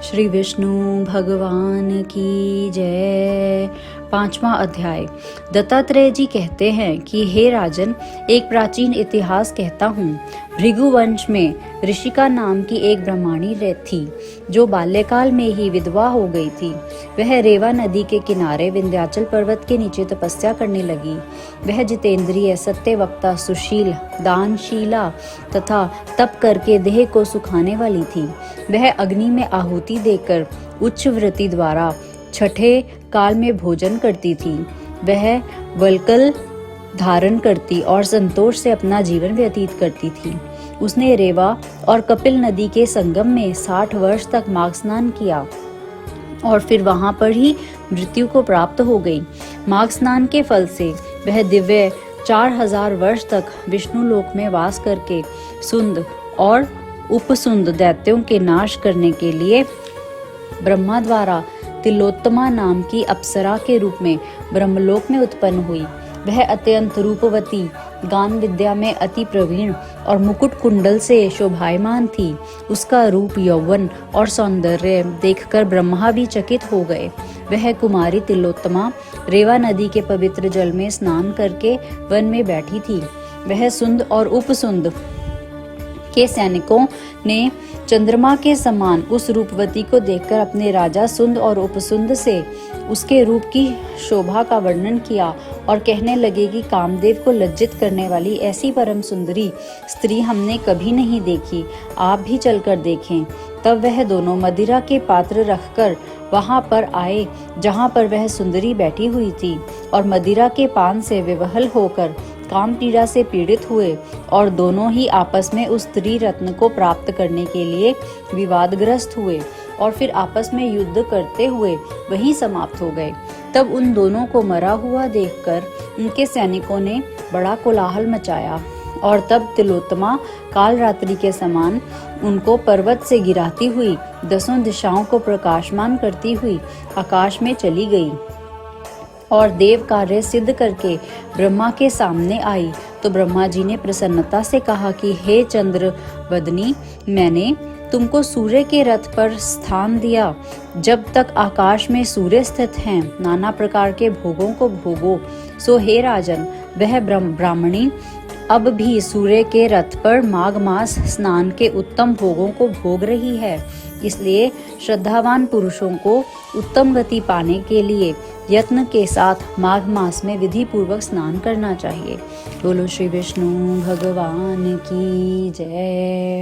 श्री विष्णु भगवान की जय। 5वां अध्याय। दत्तात्रेय जी कहते हैं कि हे राजन, एक प्राचीन इतिहास कहता हूँ। भृगुवंश में ऋषिका नाम की एक ब्राह्मणी थी जो बाल्यकाल में ही विधवा हो गई थी। वह रेवा नदी के किनारे विंध्याचल पर्वत के नीचे तपस्या करने लगी। वह जितेंद्रिय, सत्यवक्ता, सुशील, दानशीला तथा तप करके देह को सुखाने वाली थी। वह अग्नि में आहुति देकर उच्च वृत्ति द्वारा छठे काल में भोजन करती थी। वह वल्कल धारण करती और संतोष से अपना जीवन व्यतीत करती थी। उसने रेवा और कपिल नदी के संगम में 60 वर्ष तक माघ स्नान किया और फिर वहां पर ही मृत्यु को प्राप्त हो गई। माघ स्नान के फल से वह दिव्य 4000 वर्ष तक विष्णु लोक में वास करके सुंद और उपसुंद दैत्यों के नाश करने के लिए ब्रह्मा द्वारा तिलोत्तमा नाम की अप्सरा के रूप में ब्रह्मलोक में उत्पन्न हुई। वह अत्यंत रूपवती, गान विद्या में अति प्रवीण और मुकुट कुंडल से शोभायमान थी। उसका रूप, यौवन और सौंदर्य देखकर ब्रह्मा भी चकित हो गए। वह कुमारी तिलोत्तमा रेवा नदी के पवित्र जल में स्नान करके वन में बैठी थी। वह सुंद और उपसुंद के सैनिकों ने चंद्रमा के समान उस रूपवती को देखकर अपने राजा सुंद और उपसुंद से उसके रूप की शोभा का वर्णन किया और कहने लगे कि कामदेव को लज्जित करने वाली ऐसी परम सुंदरी स्त्री हमने कभी नहीं देखी, आप भी चलकर देखें। तब वह दोनों मदिरा के पात्र रखकर वहां पर आए जहां पर वह सुंदरी बैठी हुई थी और मदिरा के पान से विवहल होकर काम पीड़ा से पीड़ित हुए और दोनों ही आपस में उस स्त्री रत्न को प्राप्त करने के लिए विवादग्रस्त हुए और फिर आपस में युद्ध करते हुए वहीं समाप्त हो गए। तब उन दोनों को मरा हुआ देखकर उनके सैनिकों ने बड़ा कोलाहल मचाया और तब तिलोत्तमा काल रात्रि के समान उनको पर्वत से गिराती हुई 10 दिशाओं को प्रकाशमान करती हुई आकाश में चली गई और देव कार्य सिद्ध करके ब्रह्मा के सामने आई। तो ब्रह्मा जी ने प्रसन्नता से कहा कि हे चंद्र वदनी, मैंने तुमको सूर्य के रथ पर स्थान दिया। जब तक आकाश में सूर्य स्थित हैं, नाना प्रकार के भोगों को भोगो। सो हे राजन, वह ब्राह्मणी अब भी सूर्य के रथ पर माघ मास स्नान के उत्तम भोगों को भोग रही है। इसलिए श्रद्धावान पुरुषों को उत्तम गति पाने के लिए यत्न के साथ माघ मास में विधि पूर्वक स्नान करना चाहिए। बोलो श्री विष्णु भगवान की जय।